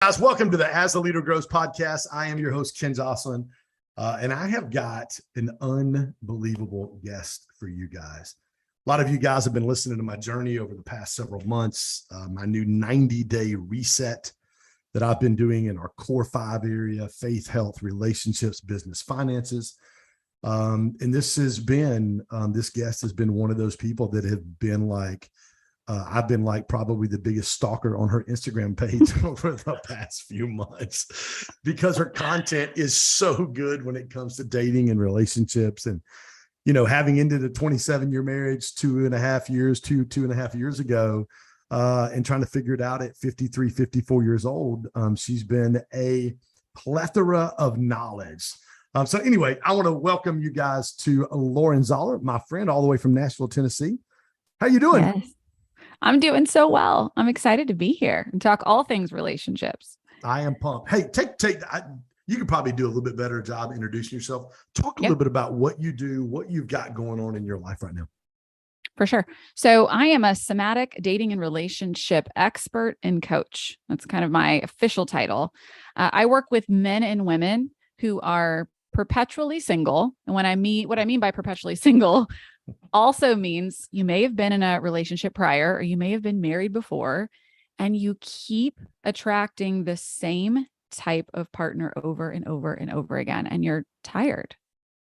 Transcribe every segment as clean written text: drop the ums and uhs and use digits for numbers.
Guys, welcome to the As a Leader Grows podcast. I am your host, Ken Joslin, and I have got an unbelievable guest for you guys. A lot of you guys have been listening to my journey over the past several months, my new 90-day reset that I've been doing in our core 5 area: faith, health, relationships, business, finances. And this has been, this guest has been one of those people that have been like, I've been like probably the biggest stalker on her Instagram page over the past few months because her content is so good when it comes to dating and relationships. And, you know, having ended a 27-year marriage, 2.5 years ago, and trying to figure it out at 53, 54 years old, she's been a plethora of knowledge. So anyway, I want to welcome you guys to Lauren Zoller, my friend all the way from Nashville, Tennessee. How you doing? Yes. I'm doing so well. I'm excited to be here and talk all things relationships. I am pumped. Hey, you could probably do a little bit better job introducing yourself. Talk a little bit about what you do, what you've got going on in your life right now. For sure. So I am a somatic dating and relationship expert and coach. That's kind of my official title. I work with men and women who are perpetually single. And what I mean by perpetually single also means you may have been in a relationship prior, or you may have been married before, and you keep attracting the same type of partner over and over and over again. And you're tired.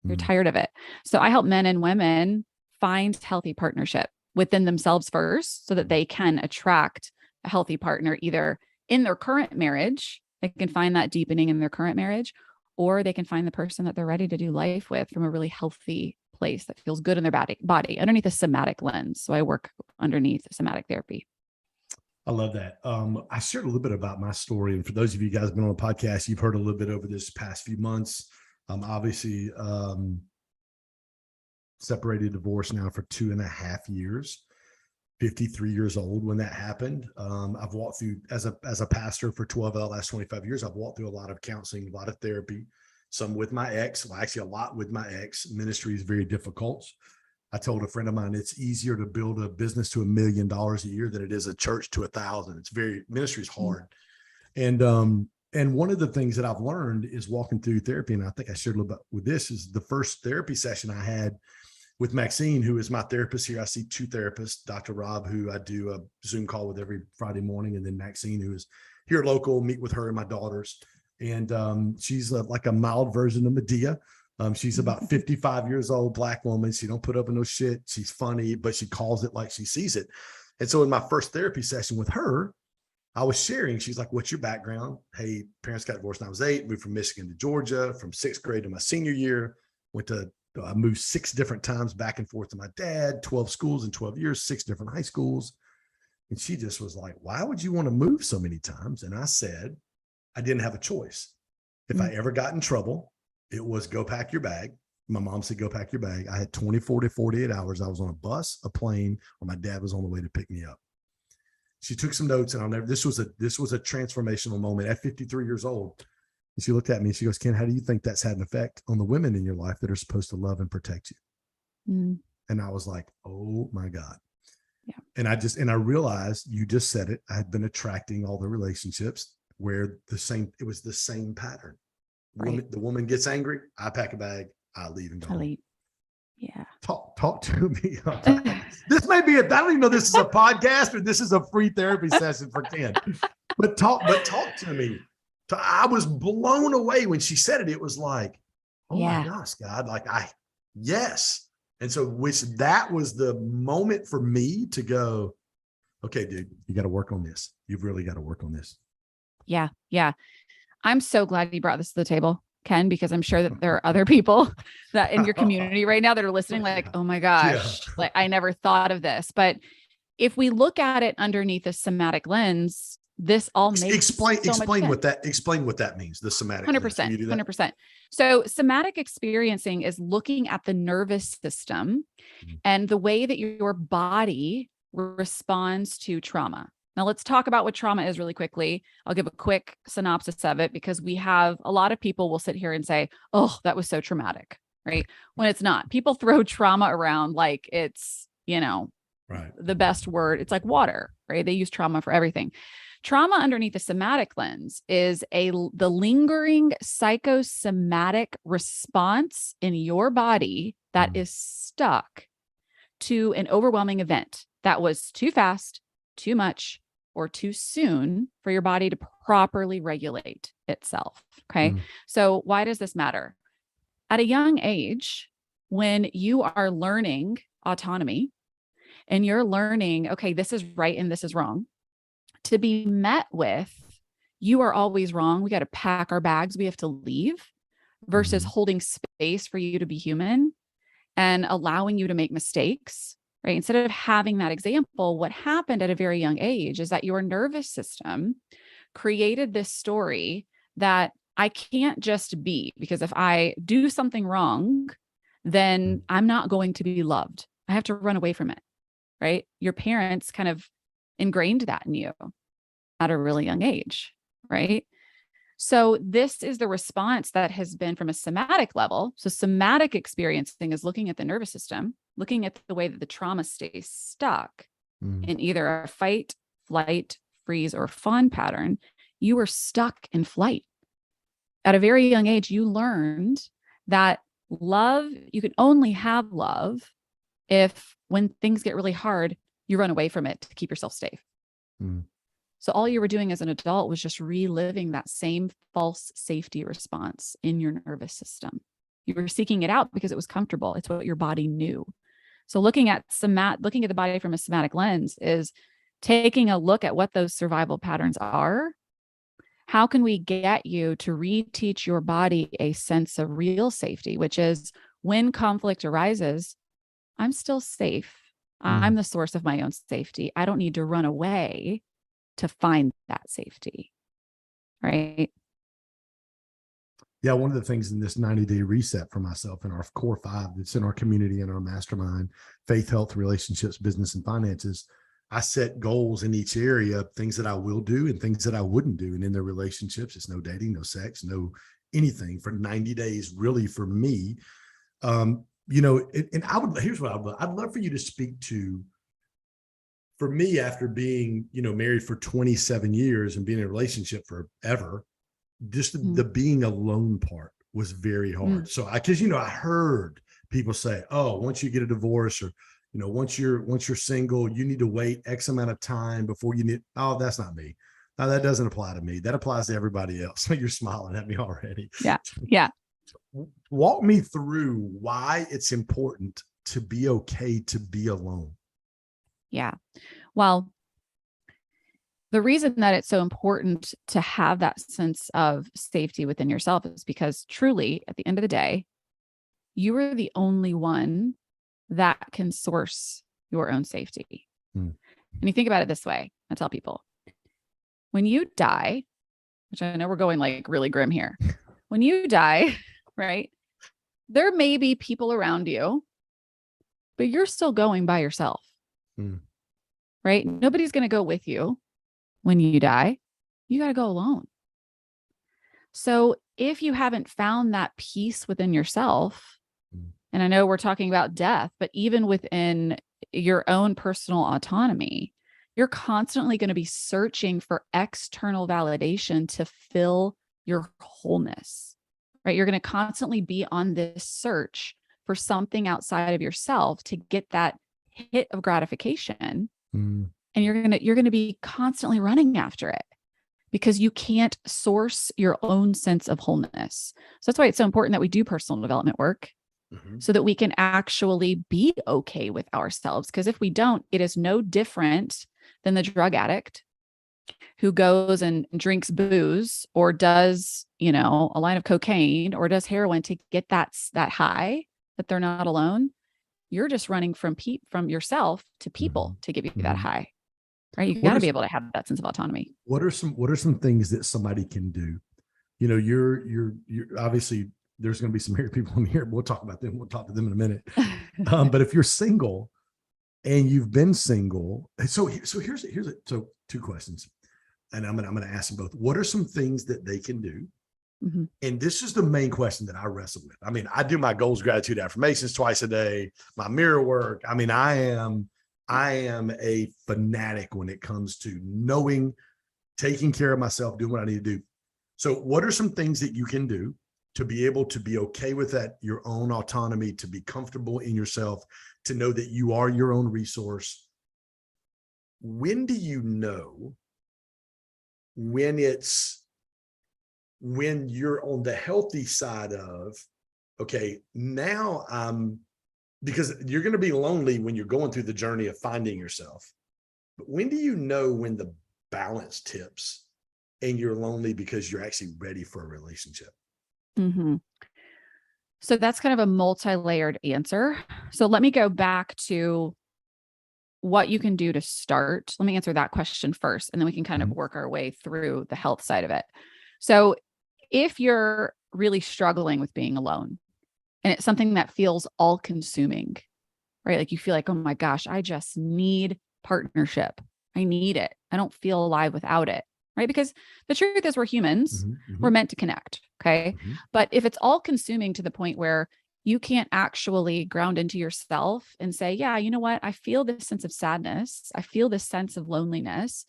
You're tired of it. So I help men and women find healthy partnership within themselves first so that they can attract a healthy partner either in their current marriage. They can find that deepening in their current marriage, or they can find the person that they're ready to do life with from a really healthy place that feels good in their body underneath a somatic lens. So I work underneath somatic therapy. I love that. I shared a little bit about my story. And for those of you guys who've been on the podcast, you've heard a little bit over this past few months. Obviously, separated, divorced now for 2.5 years, 53 years old when that happened. I've walked through, as a pastor for 12 of the last 25 years, I've walked through a lot of counseling, a lot of therapy, some with my ex. Well, actually a lot with my ex. Ministry is very difficult. I told a friend of mine, it's easier to build a business to $1 million a year than it is a church to 1,000. Ministry is hard. And one of the things that I've learned is walking through therapy. And I think I shared a little bit with this is the first therapy session I had with Maxine, who is my therapist here. I see 2 therapists, Dr. Rob, who I do a Zoom call with every Friday morning. And then Maxine, who is here local, meet with her and my daughters. And she's like a mild version of Medea. She's about 55 years old, Black woman. She don't put up with no shit. She's funny, but she calls it like she sees it. And so in my first therapy session with her, I was sharing, she's like, what's your background? Hey, parents got divorced when I was 8, moved from Michigan to Georgia, from 6th grade to my senior year, I moved 6 different times back and forth to my dad, 12 schools in 12 years, 6 different high schools. And she just was like, why would you want to move so many times? And I said, I didn't have a choice. If I ever got in trouble, it was go pack your bag. My mom said, go pack your bag. I had 24 to 48 hours. I was on a bus, a plane, or my dad was on the way to pick me up. She took some notes, and this was a transformational moment at 53 years old. And she looked at me and she goes, Ken, how do you think that's had an effect on the women in your life that are supposed to love and protect you? And I was like, oh my God. Yeah. And I realized, you just said it, I had been attracting all the relationships where it was the same pattern. Right. The woman gets angry, I pack a bag, I leave and go home. Yeah. Talk to me. This may be I don't even know this is a podcast or this is a free therapy session for Ken. But talk to me. I was blown away when she said it. It was like, oh my gosh, God, yes. And so that was the moment for me to go, okay, dude, you got to work on this. You've really got to work on this. Yeah. Yeah. I'm so glad you brought this to the table, Ken, because I'm sure that there are other people that in your community right now that are listening, like, oh my gosh, like I never thought of this. But if we look at it underneath a somatic lens, this all makes explain what that means. The somatic 100%, 100%. So somatic experiencing is looking at the nervous system and the way that your body responds to trauma. Now let's talk about what trauma is really quickly. I'll give a quick synopsis of it because we have a lot of people will sit here and say, oh, that was so traumatic, right? When it's not. People throw trauma around like it's, right, the best word. It's like water, right? They use trauma for everything. Trauma underneath the somatic lens is the lingering psychosomatic response in your body that is stuck to an overwhelming event that was too fast, too much, or too soon for your body to properly regulate itself. Okay. So why does this matter? At a young age, when you are learning autonomy and you're learning, okay, this is right and this is wrong, to be met with, you are always wrong, we got to pack our bags, we have to leave, versus holding space for you to be human and allowing you to make mistakes, right? Instead of having that example, what happened at a very young age is that your nervous system created this story that I can't just be, because if I do something wrong, then I'm not going to be loved. I have to run away from it, right? Your parents kind of ingrained that in you at a really young age, right? So this is the response that has been from a somatic level. So somatic experiencing is looking at the nervous system, looking at the way that the trauma stays stuck in either a fight, flight, freeze, or fawn pattern. You were stuck in flight. At a very young age, you learned that love, you can only have love if when things get really hard, you run away from it to keep yourself safe. So all you were doing as an adult was just reliving that same false safety response in your nervous system. You were seeking it out because it was comfortable. It's what your body knew. So looking at the body from a somatic lens is taking a look at what those survival patterns are. How can we get you to reteach your body a sense of real safety, which is when conflict arises, I'm still safe. I'm the source of my own safety. I don't need to run away to find that safety, right? Yeah, one of the things in this 90-day reset for myself in our core 5 that's in our community and our mastermind, faith, health, relationships, business, and finances, I set goals in each area, things that I will do and things that I wouldn't do. And in their relationships, it's no dating, no sex, no anything for 90 days, really for me. And here's what I'd love for you to speak to. For me, after being, married for 27 years and being in a relationship forever, just the being alone part was very hard. So I heard people say, oh, once you get a divorce or, once you're single, you need to wait X amount of time before you need, oh, that's not me. Now that doesn't apply to me. That applies to everybody else. You're smiling at me already. Yeah. Yeah. Walk me through why it's important to be okay to be alone. Yeah. Well, the reason that it's so important to have that sense of safety within yourself is because truly, at the end of the day, you are the only one that can source your own safety. And you think about it this way, I tell people, when you die, which I know we're going like really grim here, when you die, right, there may be people around you, but you're still going by yourself. Right? Nobody's going to go with you when you die. You got to go alone. So if you haven't found that peace within yourself, and I know we're talking about death, but even within your own personal autonomy, you're constantly going to be searching for external validation to fill your wholeness, right? You're going to constantly be on this search for something outside of yourself to get that hit of gratification. And you're going to be constantly running after it because you can't source your own sense of wholeness. So that's why it's so important that we do personal development work so that we can actually be okay with ourselves. Because if we don't, it is no different than the drug addict who goes and drinks booze or does, a line of cocaine or does heroin to get that high, that they're not alone. You're just running from yourself to people to give you that high, right? You got to be able to have that sense of autonomy. What are some things that somebody can do? You're obviously there's going to be some married people in here. We'll talk about them. We'll talk to them in a minute. But if you're single and you've been single, so two questions, and I'm going to ask them both. What are some things that they can do? And this is the main question that I wrestle with. I mean, I do my goals, gratitude, affirmations twice a day, my mirror work. I mean, I am a fanatic when it comes to knowing taking care of myself, doing what I need to do. So what are some things that you can do to be able to be okay with that, your own autonomy, to be comfortable in yourself, to know that you are your own resource? When do you know when you're on the healthy side of, okay, now because you're going to be lonely when you're going through the journey of finding yourself. But when do you know when the balance tips and you're lonely because you're actually ready for a relationship? Mm-hmm. So that's kind of a multi-layered answer. So let me go back to what you can do to start. Let me answer that question first, and then we can kind of work our way through the health side of it. So if you're really struggling with being alone and it's something that feels all consuming, right? Like you feel like, oh my gosh, I just need partnership. I need it. I don't feel alive without it, right? Because the truth is we're humans. We're meant to connect. Okay. But if it's all consuming to the point where you can't actually ground into yourself and say, yeah, you know what? I feel this sense of sadness. I feel this sense of loneliness,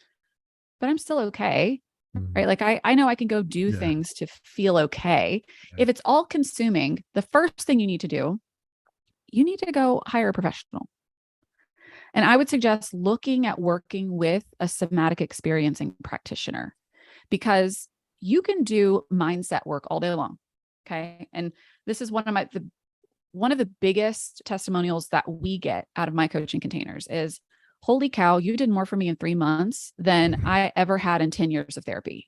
but I'm still okay. Right. Like I know I can go do things to feel okay. If it's all consuming, the first thing you need to do, you need to go hire a professional. And I would suggest looking at working with a somatic experiencing practitioner, because you can do mindset work all day long. Okay. And this is one of the biggest testimonials that we get out of my coaching containers is, holy cow, you did more for me in 3 months than I ever had in 10 years of therapy.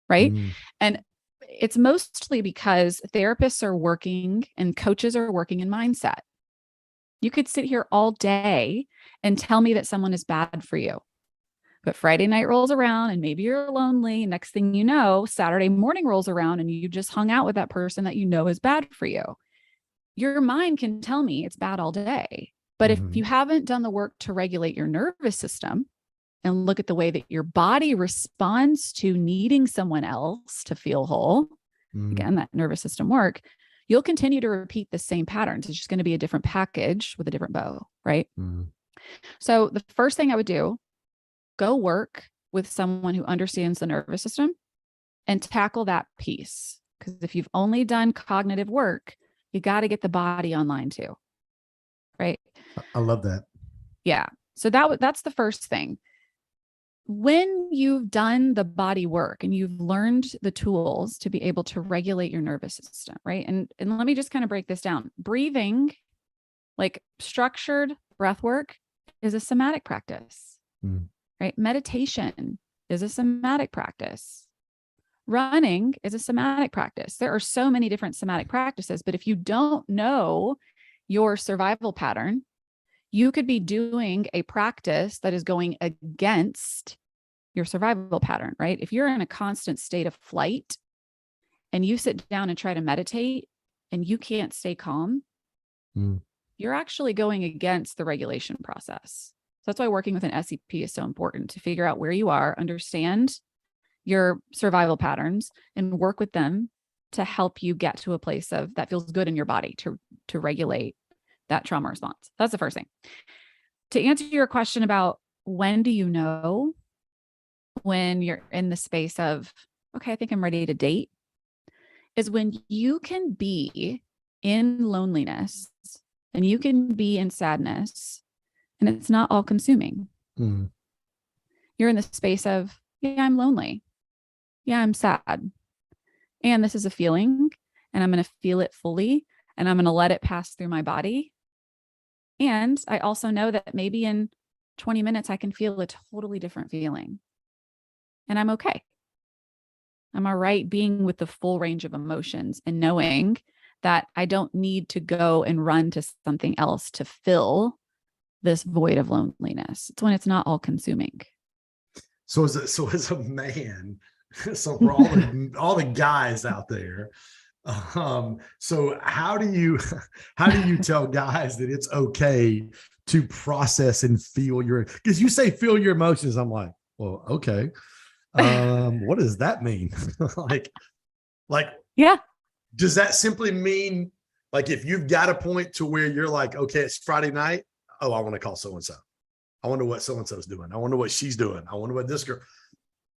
Right. And it's mostly because therapists are working and coaches are working in mindset. You could sit here all day and tell me that someone is bad for you. But Friday night rolls around and maybe you're lonely. Next thing you know, Saturday morning rolls around and you just hung out with that person that you know is bad for you. Your mind can tell me it's bad all day. But if you haven't done the work to regulate your nervous system and look at the way that your body responds to needing someone else to feel whole, again, that nervous system work, you'll continue to repeat the same patterns. It's just going to be a different package with a different bow, right? So the first thing I would do, go work with someone who understands the nervous system and tackle that piece. Because if you've only done cognitive work, you got to get the body online too, right? I love that. Yeah. So that's the first thing. When you've done the body work and you've learned the tools to be able to regulate your nervous system, right? And let me just kind of break this down. Breathing, like structured breath work, is a somatic practice, right? Meditation is a somatic practice. Running is a somatic practice. There are so many different somatic practices, but if you don't know your survival pattern, you could be doing a practice that is going against your survival pattern, right? If you're in a constant state of flight and you sit down and try to meditate and you can't stay calm, you're actually going against the regulation process. So that's why working with an SCP is so important, to figure out where you are, understand your survival patterns, and work with them to help you get to a place of that feels good in your body to regulate that trauma response. That's the first thing. To answer your question about when do you know when you're in the space of, okay, I think I'm ready to date, is when you can be in loneliness and you can be in sadness and it's not all consuming. You're in the space of, yeah, I'm lonely. Yeah, I'm sad. And this is a feeling, and I'm going to feel it fully, and I'm going to let it pass through my body. And I also know that maybe in 20 minutes, I can feel a totally different feeling. And I'm okay. I'm all right being with the full range of emotions and knowing that I don't need to go and run to something else to fill this void of loneliness. It's when it's not all consuming. So as a man, so for all the guys out there, so how do you tell guys that it's okay to process and feel because you say feel your emotions? I'm like, well, okay. What does that mean? like, yeah. Does that simply mean, like, if you've got a point to where you're like, okay, it's Friday night. Oh, I want to call so-and-so. I wonder what so-and-so's doing. I wonder what she's doing. I wonder what this girl,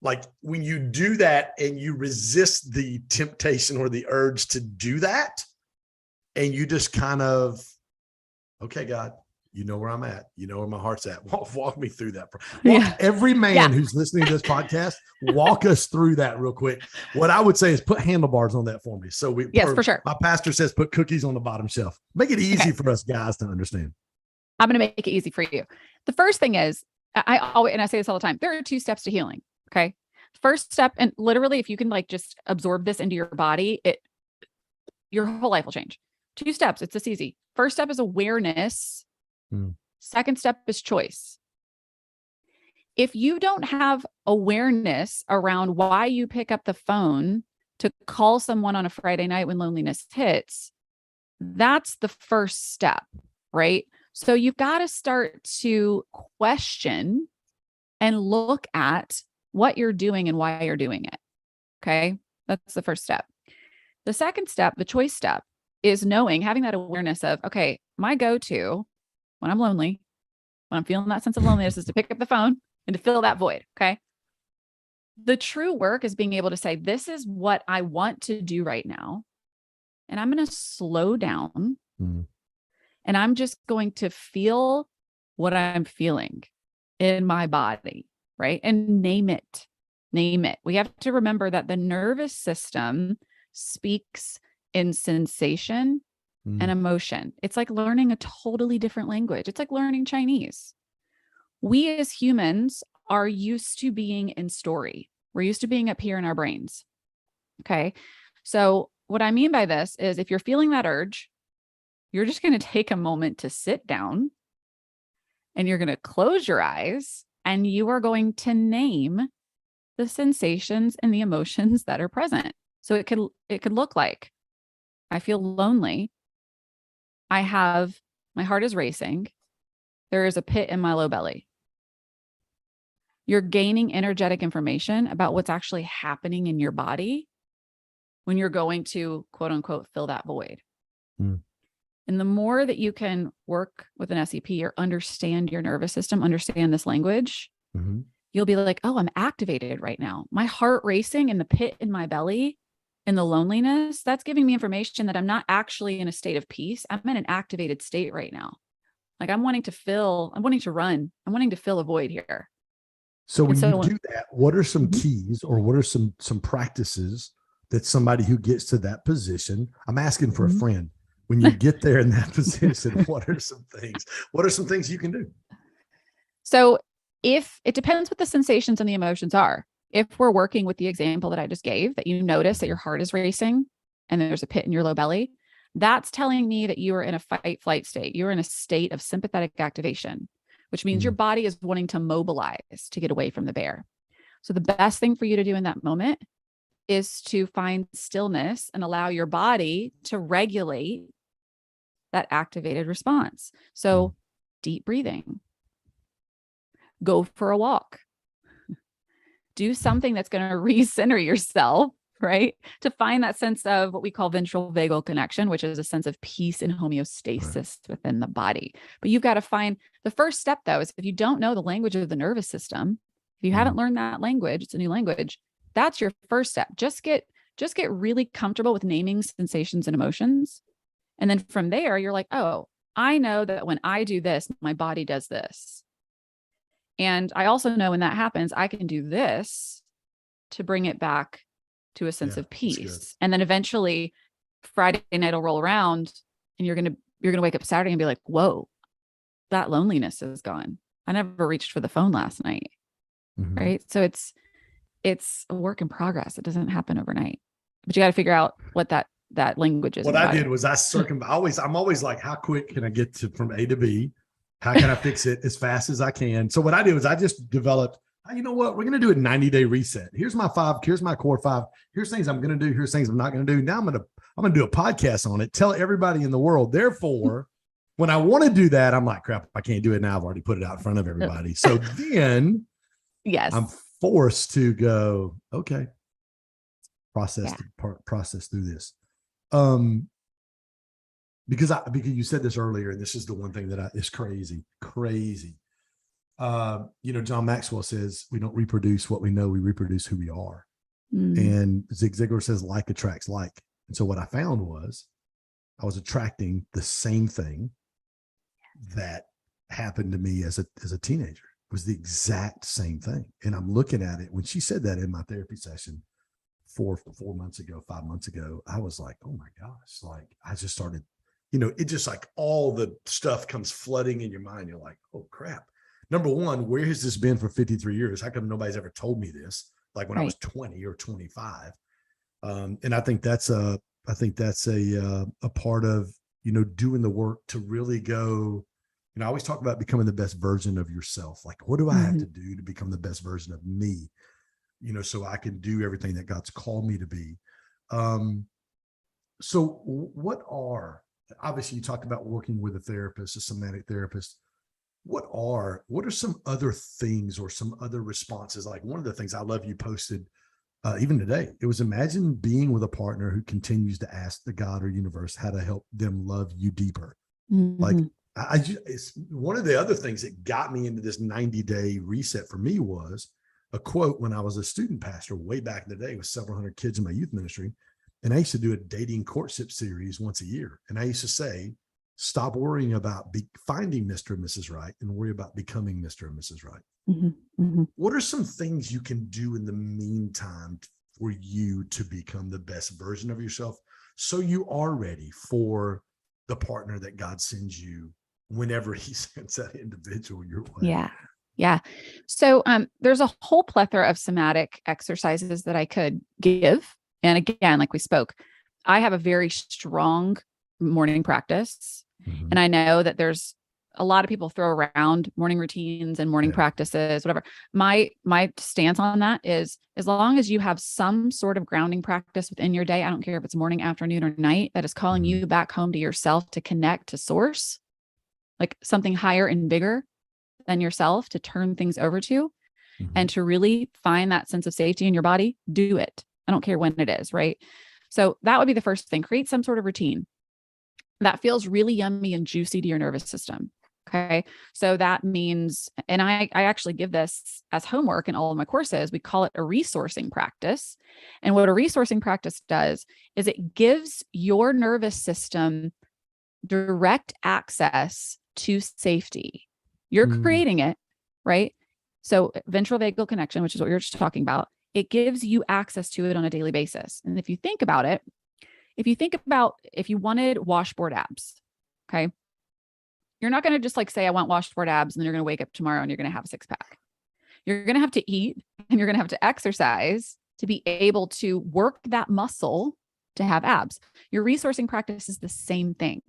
like when you do that and you resist the temptation or the urge to do that, and you just kind of, okay, God, you know where I'm at. You know where my heart's at. Walk me through that. Every man who's listening to this podcast, walk us through that real quick. What I would say is put handlebars on that for me. So for sure. My pastor says, put cookies on the bottom shelf. Make it easy for us guys to understand. I'm going to make it easy for you. The first thing is, I say this all the time, there are 2 steps to healing. Okay. First step, and literally, if you can like just absorb this into your body, your whole life will change. 2 steps. It's this easy. First step is awareness. Second step is choice. If you don't have awareness around why you pick up the phone to call someone on a Friday night when loneliness hits, that's the first step, right? So you've got to start to question and look at what you're doing and why you're doing it. Okay. That's the first step. The second step, the choice step, is having that awareness of, okay, my go-to when I'm lonely, when I'm feeling that sense of loneliness, is to pick up the phone and to fill that void. Okay. The true work is being able to say, this is what I want to do right now. And I'm going to slow down and I'm just going to feel what I'm feeling in my body. Right. And name it. We have to remember that the nervous system speaks in sensation and emotion. It's like learning a totally different language. It's like learning Chinese. We as humans are used to being in story. We're used to being up here in our brains. Okay. So what I mean by this is, if you're feeling that urge, you're just going to take a moment to sit down and you're going to close your eyes and you are going to name the sensations and the emotions that are present. So it could look like, I feel lonely. My heart is racing. There is a pit in my low belly. You're gaining energetic information about what's actually happening in your body when you're going to, quote unquote, fill that void. And the more that you can work with an SEP or understand your nervous system, understand this language, you'll be like, oh, I'm activated right now. My heart racing and the pit in my belly and the loneliness, that's giving me information that I'm not actually in a state of peace. I'm in an activated state right now. Like I'm wanting to run. I'm wanting to fill a void here. So when you do that, what are some keys, or what are some practices that somebody who gets to that position, I'm asking for a friend, when you get there in that position, what are some things you can do? So if it depends what the sensations and the emotions are. If we're working with the example that I just gave, that you notice that your heart is racing and there's a pit in your low belly, that's telling me that you are in a fight flight state. You're in a state of sympathetic activation, which means your body is wanting to mobilize to get away from the bear. So the best thing for you to do in that moment is to find stillness and allow your body to regulate that activated response. So deep breathing, go for a walk, do something that's going to recenter yourself, right? To find that sense of what we call ventral vagal connection, which is a sense of peace and homeostasis within the body. But you've got to find, the first step though, is if you don't know the language of the nervous system, if you haven't learned that language, it's a new language. That's your first step. Just get really comfortable with naming sensations and emotions. And then from there, you're like, oh, I know that when I do this, my body does this. And I also know when that happens, I can do this to bring it back to a sense of peace. And then eventually Friday night will roll around and you're going to wake up Saturday and be like, whoa, that loneliness is gone. I never reached for the phone last night. Right. So it's a work in progress. It doesn't happen overnight, but you got to figure out what that language is. What I did was I'm always like, how quick can I get from A to B? How can I fix it as fast as I can? So what I did was I just developed, you know what, we're going to do a 90-day reset. Here's my core 5. Here's things I'm going to do. Here's things I'm not going to do. Now I'm going to do a podcast on it. Tell everybody in the world. Therefore, when I want to do that, I'm like, crap, I can't do it now. I've already put it out in front of everybody. So then I'm forced to go, okay, process through this. Because you said this earlier, and this is the one thing that is crazy. John Maxwell says we don't reproduce what we know, we reproduce who we are. Mm. And Zig Ziglar says like attracts like. And so what I found was I was attracting the same thing that happened to me as a teenager. It was the exact same thing. And I'm looking at it when she said that in my therapy session 4 months ago, 5 months ago, I was like, oh my gosh, like I just started, it just like all the stuff comes flooding in your mind. You're like, oh crap. Number one, where has this been for 53 years? How come nobody's ever told me this? Like when I was 20 or 25. And I think that's a part of, doing the work to really go, I always talk about becoming the best version of yourself. Like, what do I have to do to become the best version of me? So I can do everything that God's called me to be. So obviously you talked about working with a therapist, a somatic therapist. What are some other things or some other responses? Like one of the things I love you posted even today, it was imagine being with a partner who continues to ask the God or universe how to help them love you deeper. Like it's one of the other things that got me into this 90-day reset for me was a quote when I was a student pastor way back in the day with several hundred kids in my youth ministry. And I used to do a dating courtship series once a year. And I used to say, stop worrying about finding Mr. and Mrs. Right and worry about becoming Mr. and Mrs. Right. What are some things you can do in the meantime for you to become the best version of yourself so you are ready for the partner that God sends you whenever he sends that individual your way? Yeah. Yeah. So there's a whole plethora of somatic exercises that I could give. And again, like we spoke, I have a very strong morning practice. And I know that there's a lot of people throw around morning routines and morning practices, whatever. My stance on that is as long as you have some sort of grounding practice within your day, I don't care if it's morning, afternoon, or night, that is calling you back home to yourself to connect to source, like something higher and bigger than yourself to turn things over to and to really find that sense of safety in your body, do it. I don't care when it is, right? So that would be the first thing. Create some sort of routine that feels really yummy and juicy to your nervous system. Okay. So that means, and I actually give this as homework in all of my courses, we call it a resourcing practice. And what a resourcing practice does is it gives your nervous system direct access to safety. You're creating it, right? So ventral vagal connection, which is what you're just talking about, it gives you access to it on a daily basis. And if you think about it, if you wanted washboard abs, okay, you're not going to just like say, I want washboard abs, and then you're going to wake up tomorrow and you're going to have a six pack. You're going to have to eat and you're going to have to exercise to be able to work that muscle to have abs. Your resourcing practice is the same thing.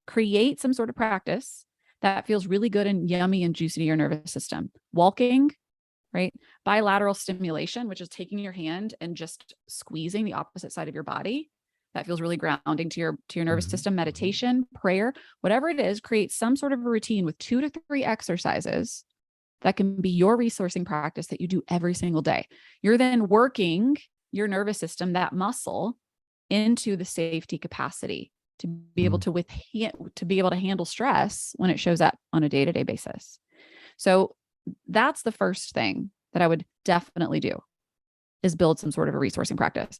Create some sort of practice that feels really good and yummy and juicy to your nervous system. Walking, right? Bilateral stimulation, which is taking your hand and just squeezing the opposite side of your body. That feels really grounding to your nervous system. Meditation, prayer, whatever it is, create some sort of a routine with 2 to 3 exercises that can be your resourcing practice that you do every single day. You're then working your nervous system, that muscle, into the safety capacity to be able to handle stress when it shows up on a day-to-day basis. So that's the first thing that I would definitely do, is build some sort of a resourcing practice.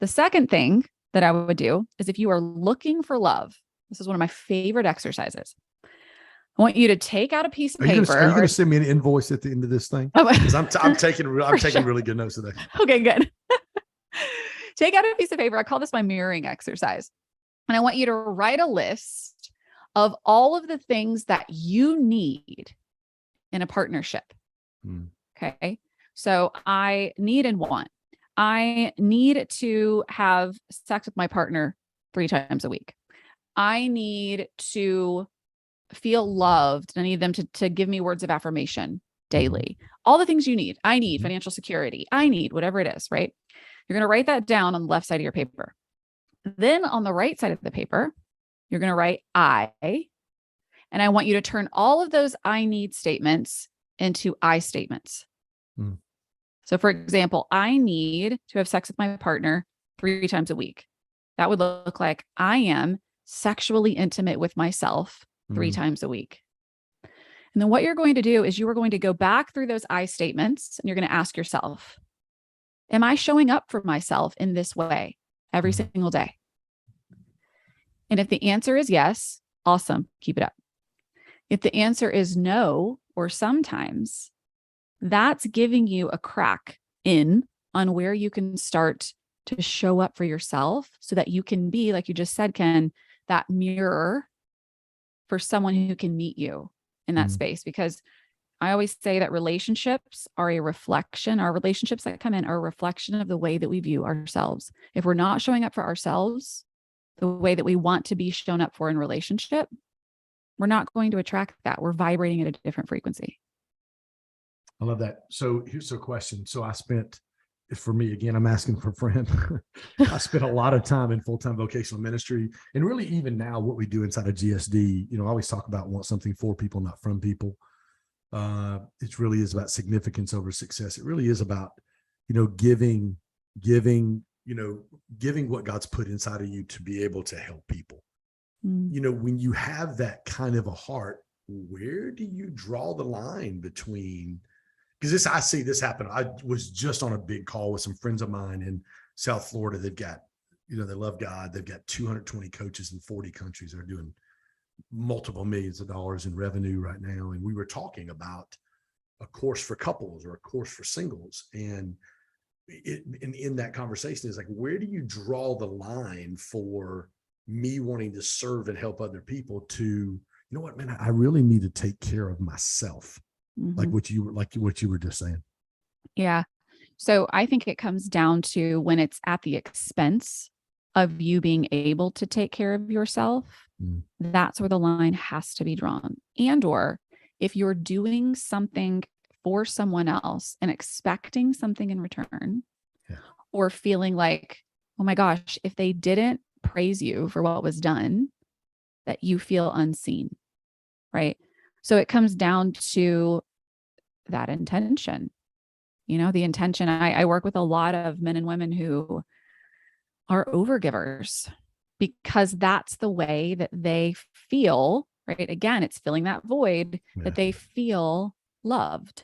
The second thing that I would do is, if you are looking for love, this is one of my favorite exercises. I want you to take out a piece of paper. Are you going to send me an invoice at the end of this thing? Because I'm taking really good notes today. Okay, good. Take out a piece of paper. I call this my mirroring exercise. And I want you to write a list of all of the things that you need in a partnership. Okay. So I need and want. I need to have sex with my partner 3 times a week. I need to feel loved. I need them to give me words of affirmation daily. All the things you need. I need financial security. I need whatever it is, right? You're going to write that down on the left side of your paper. Then on the right side of the paper, you're going to write I, and I want you to turn all of those I need statements into I statements. So for example, I need to have sex with my partner 3 times a week. That would look like I am sexually intimate with myself 3 times a week. And then what you're going to do is you are going to go back through those I statements and you're going to ask yourself, am I showing up for myself in this way every single day? And if the answer is yes, awesome, keep it up. If the answer is no, or sometimes, that's giving you a crack in on where you can start to show up for yourself so that you can be, like you just said, Ken, that mirror for someone who can meet you in that space. Because I always say that relationships are a reflection. Our relationships that come in are a reflection of the way that we view ourselves. If we're not showing up for ourselves the way that we want to be shown up for in relationship, we're not going to attract that. We're vibrating at a different frequency. I love that. So here's a question. So for me, again, I'm asking for a friend. I spent a lot of time in full-time vocational ministry, and really even now what we do inside of GSD, I always talk about want something for people, not from people. It really is about significance over success. It really is about, giving what God's put inside of you to be able to help people. When you have that kind of a heart, where do you draw the line between, because I see this happen. I was just on a big call with some friends of mine in South Florida. They've got, they love God. They've got 220 coaches in 40 countries. They're doing multiple millions of dollars in revenue right now. And we were talking about a course for couples or a course for singles. And in that conversation is like, where do you draw the line for me wanting to serve and help other people to, you know what, man, I really need to take care of myself. Like what you were just saying. Yeah. So I think it comes down to when it's at the expense of you being able to take care of yourself, that's where the line has to be drawn. And or if you're doing something for someone else and expecting something in return, or feeling like, oh my gosh, if they didn't praise you for what was done, that you feel unseen, right? So it comes down to that intention, the intention. I work with a lot of men and women who are overgivers because that's the way that they feel, right? Again, it's filling that void that they feel loved.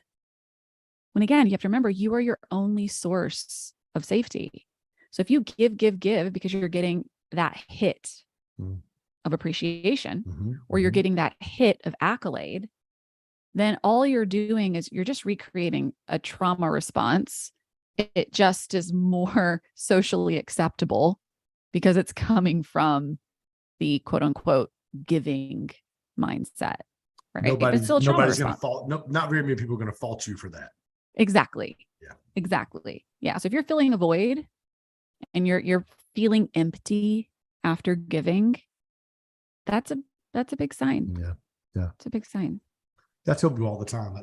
When again, you have to remember, you are your only source of safety. So if you give because you're getting that hit of appreciation, or you're getting that hit of accolade, then all you're doing is you're just recreating a trauma response. It just is more socially acceptable because it's coming from the quote unquote giving mindset, right? Nobody's going to fault. No, not very many people are going to fault you for that. Exactly. Yeah. Exactly. Yeah. So if you're feeling a void and you're feeling empty after giving, that's a big sign. Yeah. It's a big sign. I tell people all the time,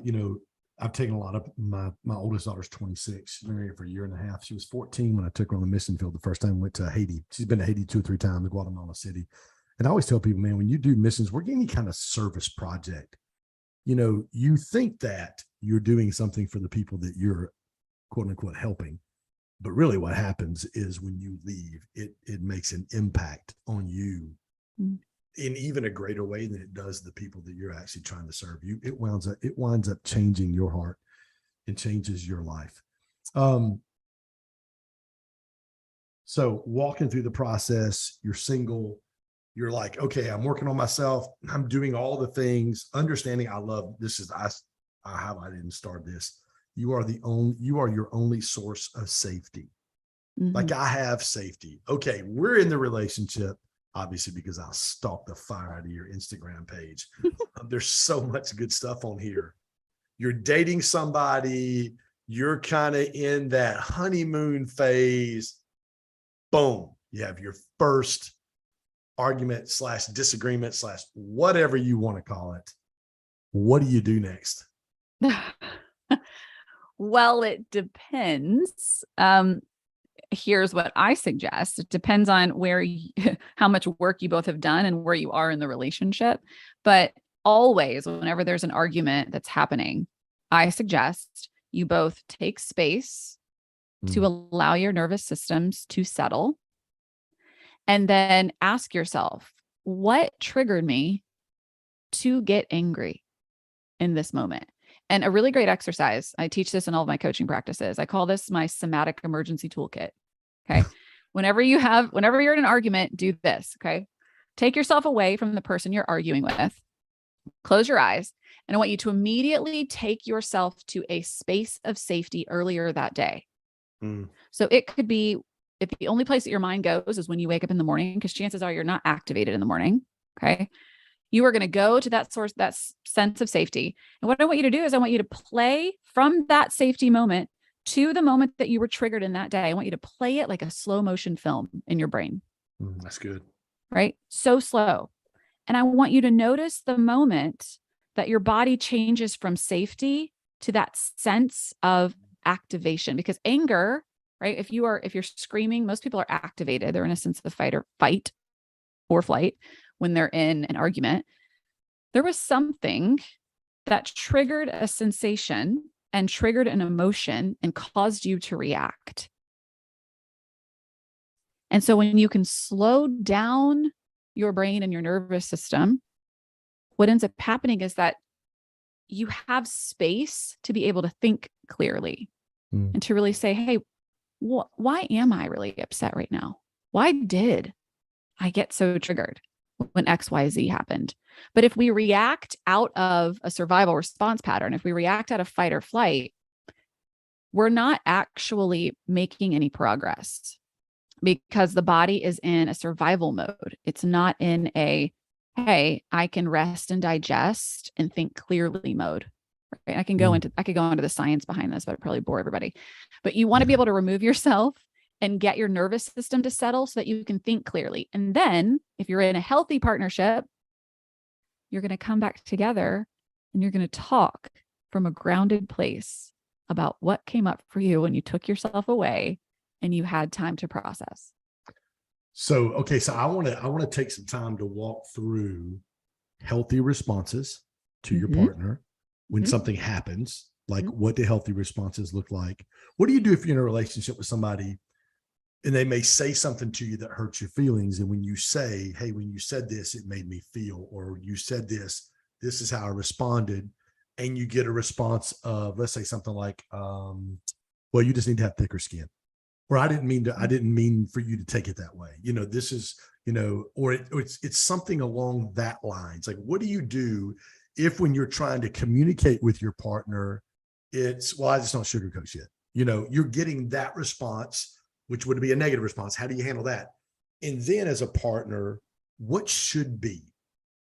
I've taken a lot of my oldest daughter's 26. She's been married for a year and a half. She was 14 when I took her on the mission field the first time. Went to Haiti. She's been to Haiti 2 or 3 times, Guatemala City. And I always tell people, man, when you do missions, we're any kind of service project. You think that you're doing something for the people that you're quote unquote helping. But really what happens is when you leave, it makes an impact on you in even a greater way than it does the people that you're actually trying to serve. It winds up changing your heart and changes your life. So walking through the process, you're single, you're like, okay, I'm working on myself. I'm doing all the things, understanding I didn't start this. You are your only source of safety. Like I have safety. Okay. We're in the relationship, obviously, because I'll stalk the fire out of your Instagram page. There's so much good stuff on here. You're dating somebody, you're kind of in that honeymoon phase. Boom. You have your first argument / disagreement / whatever you want to call it. What do you do next? Well, it depends. Here's what I suggest. It depends on how much work you both have done and where you are in the relationship. But always, whenever there's an argument that's happening, I suggest you both take space to allow your nervous systems to settle. And then ask yourself, what triggered me to get angry? in this moment. And a really great exercise, I teach this in all of my coaching practices. I call this my somatic emergency toolkit. Okay. Whenever you're in an argument, do this. Okay. Take yourself away from the person you're arguing with, close your eyes, and I want you to immediately take yourself to a space of safety earlier that day. So it could be, if the only place that your mind goes is when you wake up in the morning, because chances are you're not activated in the morning. Okay. You are going to go to that source, that sense of safety. And what I want you to do is I want you to play from that safety moment to the moment that you were triggered in that day. I want you to play it like a slow motion film in your brain. That's good. Right? So slow. And I want you to notice the moment that your body changes from safety to that sense of activation, because anger, right? If you're screaming, most people are activated. They're in a sense of fight or flight when they're in an argument. There was something that triggered a sensation and triggered an emotion and caused you to react. And so when you can slow down your brain and your nervous system, what ends up happening is that you have space to be able to think clearly and to really say, hey, why am I really upset right now? Why did I get so triggered when XYZ happened? But if we react out of a survival response pattern, if we react out of fight or flight, we're not actually making any progress, because the body is in a survival mode. It's not in a, hey, I can rest and digest and think clearly mode. Right? I could go into the science behind this, but I'd probably bore everybody. But you want to be able to remove yourself and get your nervous system to settle so that you can think clearly. And then if you're in a healthy partnership, you're going to come back together and you're going to talk from a grounded place about what came up for you when you took yourself away and you had time to process. So, okay. So I want to take some time to walk through healthy responses to your partner when something happens. Like, what do healthy responses look like? What do you do if you're in a relationship with somebody and they may say something to you that hurts your feelings? And when you say, hey, when you said this, it made me feel, or you said this is how I responded. And you get a response of, let's say something like, well, you just need to have thicker skin. Or I didn't mean for you to take it that way. This is, or it's something along that lines. Like, what do you do if, when you're trying to communicate with your partner, it's, well, I just don't sugarcoat shit. You're getting that response, which would be a negative response. How do you handle that? And then as a partner, what should be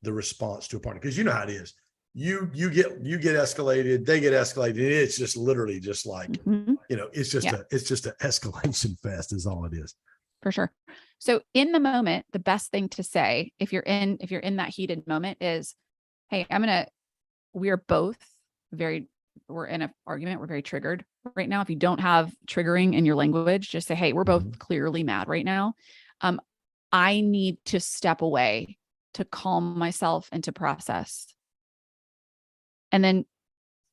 the response to a partner? Because you know how it is. You get escalated, they get escalated. It's just literally just like, it's just an escalation fest is all it is. For sure. So in the moment, the best thing to say, if you're in that heated moment, is, hey, we're in an argument. We're very triggered right now. If you don't have triggering in your language, just say, hey, we're both clearly mad right now. I need to step away to calm myself and to process. And then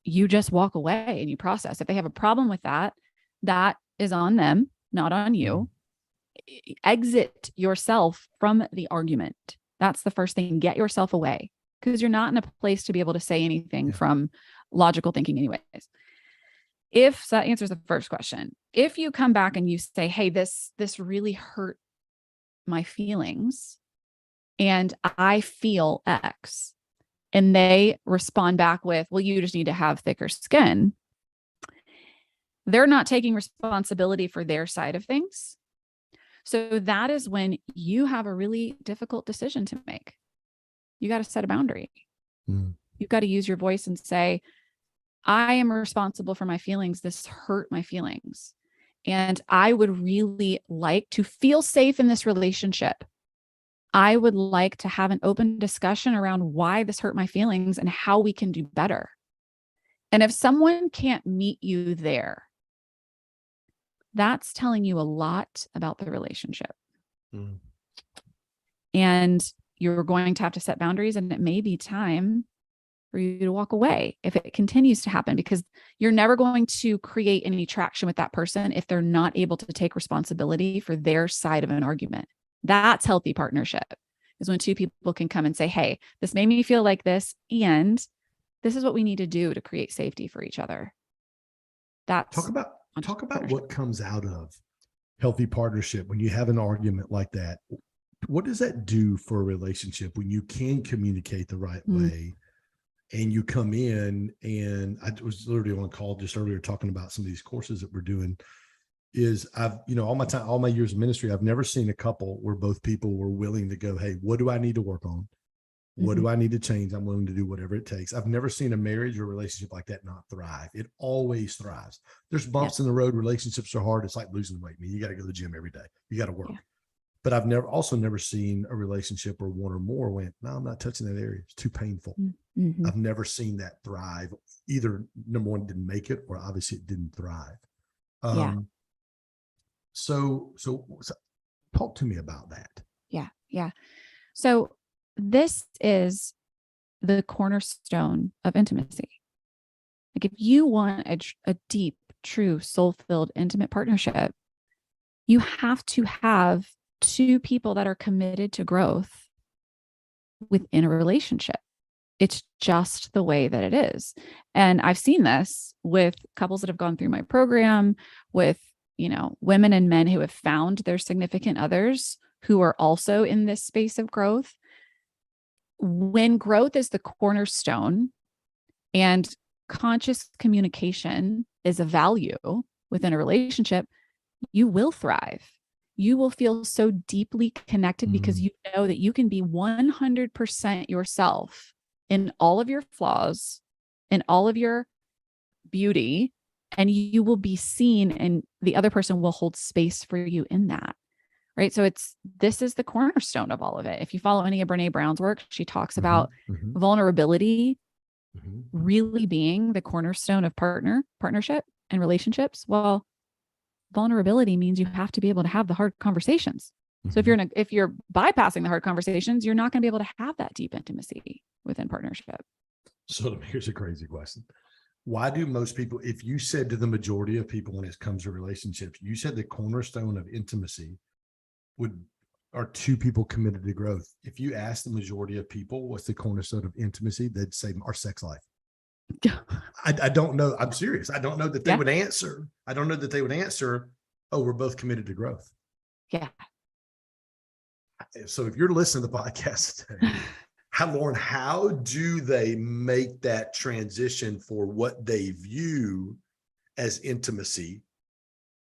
you just walk away and you process. If they have a problem with that, that is on them, not on you. Exit yourself from the argument. That's the first thing. Get yourself away, because you're not in a place to be able to say anything from logical thinking anyways. So that answers the first question. If you come back and you say, hey, this really hurt my feelings and I feel X, and they respond back with, well, you just need to have thicker skin, they're not taking responsibility for their side of things. So that is when you have a really difficult decision to make. You got to set a boundary. You've got to use your voice and say, I am responsible for my feelings. This hurt my feelings. And I would really like to feel safe in this relationship. I would like to have an open discussion around why this hurt my feelings and how we can do better. And if someone can't meet you there, that's telling you a lot about the relationship. And you're going to have to set boundaries, and it may be time for you to walk away if it continues to happen, because you're never going to create any traction with that person if they're not able to take responsibility for their side of an argument. That's healthy partnership, is when two people can come and say, hey, this made me feel like this, and this is what we need to do to create safety for each other. That's Talk about partnership. what comes out of healthy partnership when you have an argument like that. What does that do for a relationship when you can communicate the right way and you come in? And I was literally on a call just earlier talking about some of these courses that we're doing. Is I've, all my years of ministry, I've never seen a couple where both people were willing to go, hey, what do I need to work on? What do I need to change? I'm willing to do whatever it takes. I've never seen a marriage or relationship like that not thrive. It always thrives. There's bumps in the road. Relationships are hard. It's like losing weight. I mean, you got to go to the gym every day. You got to work. But I've never seen a relationship where one or more went, no, I'm not touching that area. It's too painful. I've never seen that thrive. Either number one, didn't make it, or obviously it didn't thrive. So talk to me about that. Yeah. So this is the cornerstone of intimacy. Like if you want a deep, true, soul-filled, intimate partnership, you have to have two people that are committed to growth within a relationship. It's just the way that it is. And I've seen this with couples that have gone through my program, with, women and men who have found their significant others who are also in this space of growth. When growth is the cornerstone and conscious communication is a value within a relationship, you will thrive. You will feel so deeply connected because you know that you can be 100% yourself in all of your flaws, in all of your beauty, and you will be seen and the other person will hold space for you in that. Right. So this is the cornerstone of all of it. If you follow any of Brene Brown's work, she talks about vulnerability really being the cornerstone of partnership and relationships. Well, vulnerability means you have to be able to have the hard conversations. So if you're bypassing the hard conversations, you're not going to be able to have that deep intimacy within partnership. So here's a crazy question. Why do most people, if you said to the majority of people when it comes to relationships, you said the cornerstone of intimacy are two people committed to growth. If you ask the majority of people what's the cornerstone of intimacy, they'd say our sex life. I don't know. I'm serious. I don't know that they would answer. I don't know that they would answer, oh, we're both committed to growth. Yeah. So if you're listening to the podcast today, Lauren, how do they make that transition for what they view as intimacy?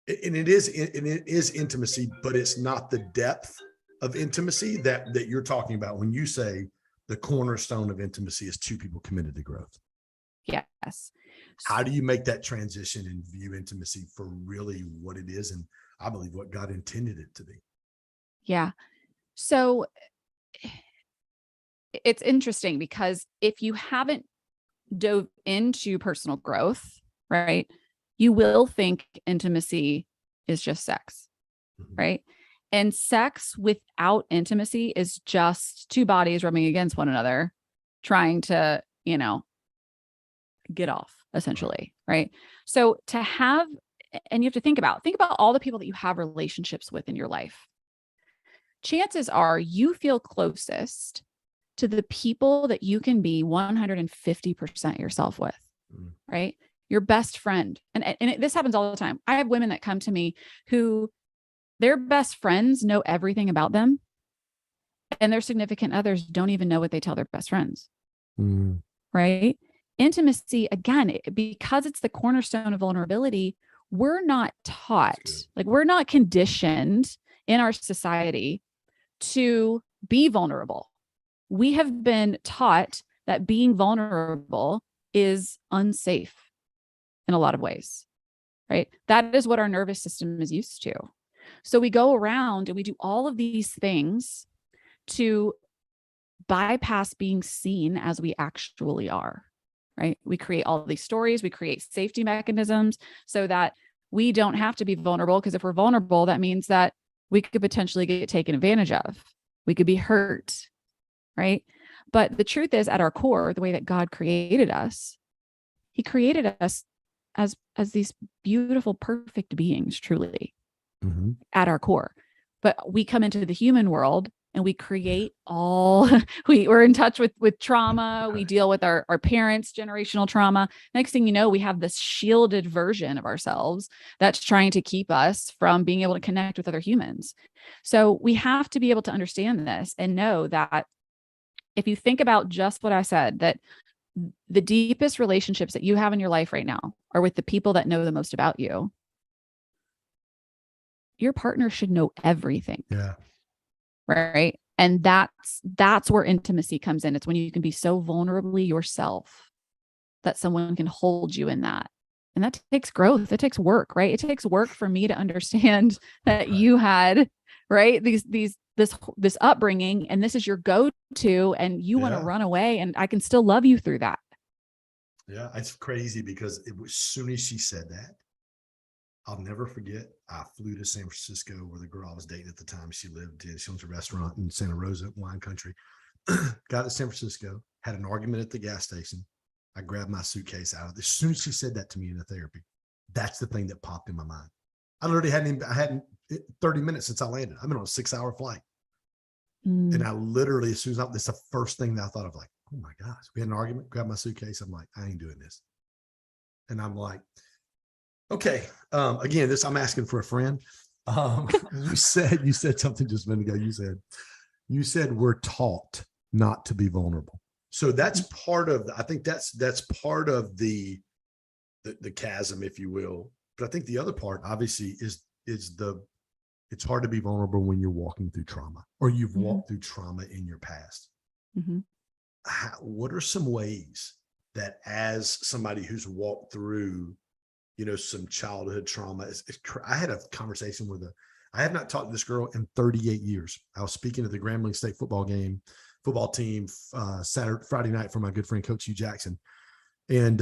And it is intimacy, but it's not the depth of intimacy that you're talking about when you say the cornerstone of intimacy is two people committed to growth. Yes. How do you make that transition and view intimacy for really what it is? And I believe what God intended it to be. Yeah. So it's interesting because if you haven't dove into personal growth, right, you will think intimacy is just sex, right? And sex without intimacy is just two bodies rubbing against one another, trying to, get off, essentially, right? So to have, and you have to think about all the people that you have relationships with in your life. Chances are you feel closest to the people that you can be 150% yourself with, right? Your best friend. And this happens all the time. I have women that come to me who their best friends know everything about them and their significant others don't even know what they tell their best friends, right? Intimacy, again, because it's the cornerstone of vulnerability, we're not taught, like we're not conditioned in our society to be vulnerable. We have been taught that being vulnerable is unsafe in a lot of ways, right? That is what our nervous system is used to. So we go around and we do all of these things to bypass being seen as we actually are, right? We create all these stories, we create safety mechanisms so that we don't have to be vulnerable, because if we're vulnerable, that means that we could potentially get taken advantage of. We could be hurt, right? But the truth is, at our core, the way that God created us, he created us as these beautiful, perfect beings, truly, at our core. But we come into the human world and we create all, we're in touch with trauma. We deal with our parents' generational trauma. Next thing you know, we have this shielded version of ourselves that's trying to keep us from being able to connect with other humans. So we have to be able to understand this and know that if you think about just what I said, that the deepest relationships that you have in your life right now are with the people that know the most about you. Your partner should know everything. Yeah. Right. And that's where intimacy comes in. It's when you can be so vulnerably yourself that someone can hold you in that. And that takes growth. It takes work, right? It takes work for me to understand that you had, right, this upbringing, and this is your go-to, and you want to run away, and I can still love you through that. Yeah, it's crazy because as soon as she said that, I'll never forget. I flew to San Francisco where the girl I was dating at the time, she owns a restaurant in Santa Rosa, wine country. Got to San Francisco, had an argument at the gas station. I grabbed my suitcase out of it. As soon as she said that to me in the therapy, that's the thing that popped in my mind. I hadn't 30 minutes since I landed. I've been on a 6-hour flight. And I literally, as soon as that's the first thing that I thought of, like, oh my gosh, we had an argument, grabbed my suitcase. I'm like, I ain't doing this. And I'm like, okay. Again, I'm asking for a friend. You said something just a minute ago. You said we're taught not to be vulnerable. So that's part of, I think that's part of the chasm, if you will. But I think the other part, obviously, is it's hard to be vulnerable when you're walking through trauma, or you've walked through trauma in your past. What are some ways that, as somebody who's walked through, some childhood trauma, I had a conversation with I have not talked to this girl in 38 years. I was speaking at the Grambling State football team, Friday night for my good friend, Coach Hugh Jackson. And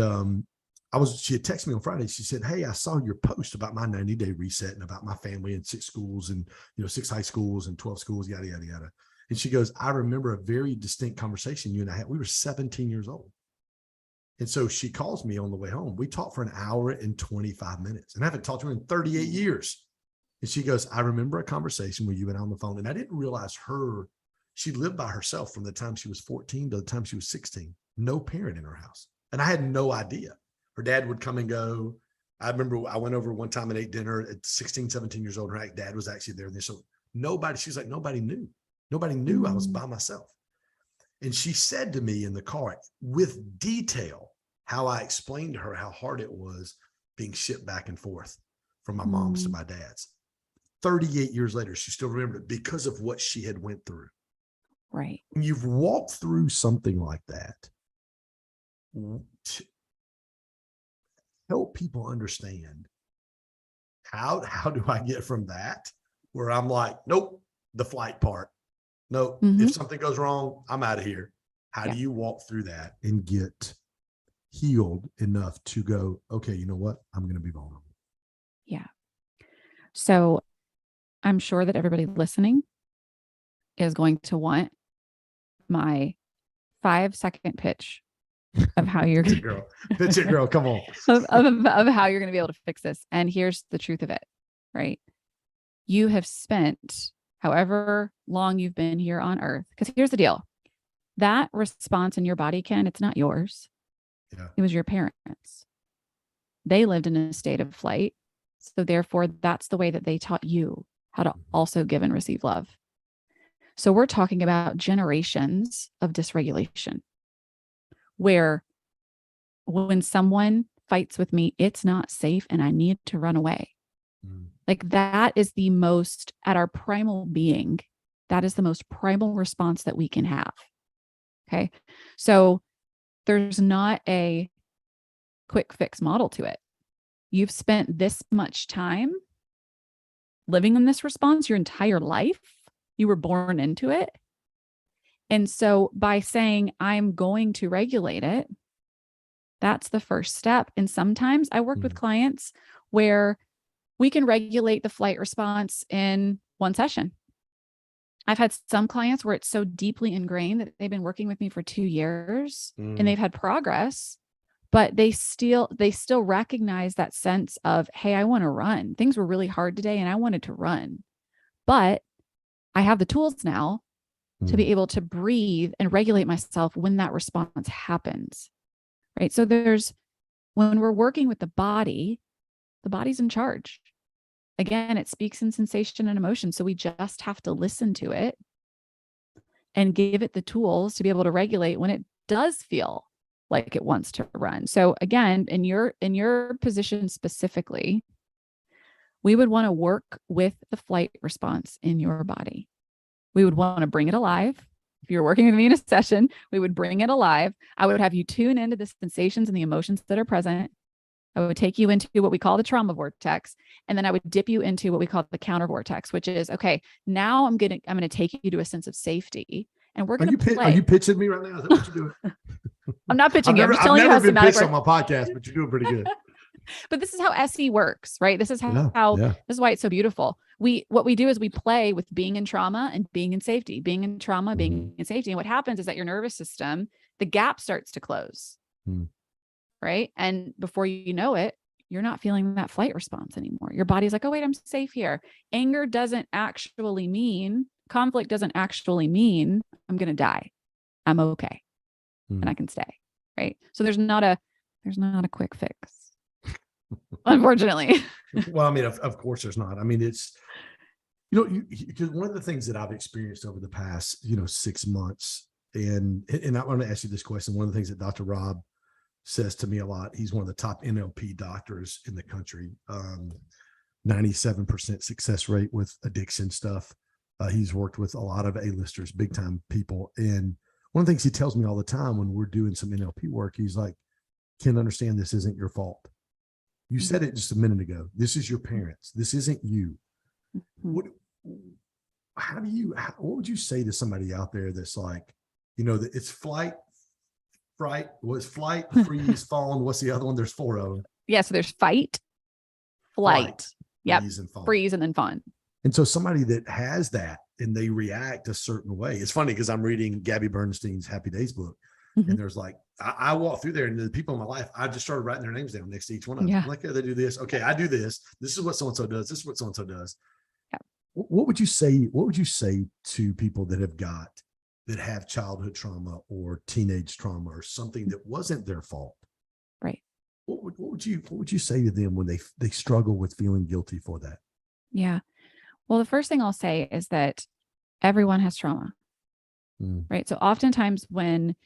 she had texted me on Friday. She said, hey, I saw your post about my 90-day reset and about my family and 6 schools and, 6 high schools and 12 schools, yada, yada, yada. And she goes, I remember a very distinct conversation you and I had. We were 17 years old. And so she calls me on the way home. We talked for an hour and 25 minutes, and I haven't talked to her in 38 years. And she goes, I remember a conversation with you and I on the phone. And I didn't realize she lived by herself from the time she was 14 to the time she was 16, no parent in her house. And I had no idea. Her dad would come and go. I remember I went over one time and ate dinner at 16, 17 years old. Her dad was actually there. So she's like, nobody knew. Nobody knew I was by myself. And she said to me in the car with detail how I explained to her how hard it was being shipped back and forth from my mom's to my dad's. 38 years later, she still remembered it because of what she had went through. Right. When you've walked through something like that, help people understand how do I get from that, where I'm like, nope, the flight part. Nope. If something goes wrong, I'm out of here. How do you walk through that and get healed enough to go, okay, you know what? I'm going to be vulnerable. Yeah. So I'm sure that everybody listening is going to want my 5-second pitch of how you're pitch it, girl. Come on. of how you're going to be able to fix this. And here's the truth of it, right? You have spent however long you've been here on earth, because here's the deal. That response in your body, Ken, it's not yours. Yeah. It was your parents. They lived in a state of flight. So therefore, that's the way that they taught you how to also give and receive love. So we're talking about generations of dysregulation, where when someone fights with me, it's not safe and I need to run away. Like that is the most, at our primal being, that is the most primal response that we can have. Okay. So there's not a quick fix model to it. You've spent this much time living in this response your entire life. You were born into it. And so by saying, I'm going to regulate it, that's the first step. And sometimes I work with clients where we can regulate the flight response in one session. I've had some clients where it's so deeply ingrained that they've been working with me for 2 years and they've had progress, but they still recognize that sense of, hey, I want to run. Things were really hard today and I wanted to run, but I have the tools now to be able to breathe and regulate myself when that response happens. Right. So when we're working with the body's in charge. Again, it speaks in sensation and emotion. So we just have to listen to it and give it the tools to be able to regulate when it does feel like it wants to run. So again, in your position specifically, we would want to work with the flight response in your body. We would want to bring it alive. If you're working with me in a session, we would bring it alive. I would have you tune into the sensations and the emotions that are present. I would take you into what we call the trauma vortex. And then I would dip you into what we call the counter vortex, which is, okay, now I'm going to take you to a sense of safety. And we're going to play. Are you pitching me right now? Is that what you're doing? I'm not pitching you. I'm just telling I've you how never been somatic pitched on my podcast, but you're doing pretty good. But this is how SE works, right? This is this is why it's so beautiful. What we do is we play with being in trauma and being in safety, being in trauma, being in safety. And what happens is that your nervous system, the gap starts to close, right? And before you know it, you're not feeling that flight response anymore. Your body's like, oh, wait, I'm safe here. Anger doesn't actually mean, conflict doesn't actually mean I'm going to die. I'm okay. And I can stay, right? So there's not a quick fix. Unfortunately. Well, I mean, of course there's not. I mean, it's, because one of the things that I've experienced over the past, 6 months, and I want to ask you this question. One of the things that Dr. Rob says to me a lot, he's one of the top NLP doctors in the country, 97% success rate with addiction stuff. He's worked with a lot of A-listers, big time people. And one of the things he tells me all the time when we're doing some NLP work, he's like, "Can't understand, this isn't your fault. You said it just a minute ago. This is your parents. This isn't you." What would you say to somebody out there that's like, that it's flight, freeze, fawn. What's the other one? There's 4 of them. Yeah. So there's fight, flight. Yep. Freeze and then fawn. And so somebody that has that and they react a certain way. It's funny because I'm reading Gabby Bernstein's Happy Days book. And there's like, I walk through there and the people in my life, I just started writing their names down next to each one of them. I'm like, they do this. Okay, I do this. This is what so-and-so does. This is what so-and-so does. Yeah. What would you say to people that have childhood trauma or teenage trauma or something that wasn't their fault? Right. What would you say to them when they struggle with feeling guilty for that? Yeah. Well, the first thing I'll say is that everyone has trauma. Right. So oftentimes when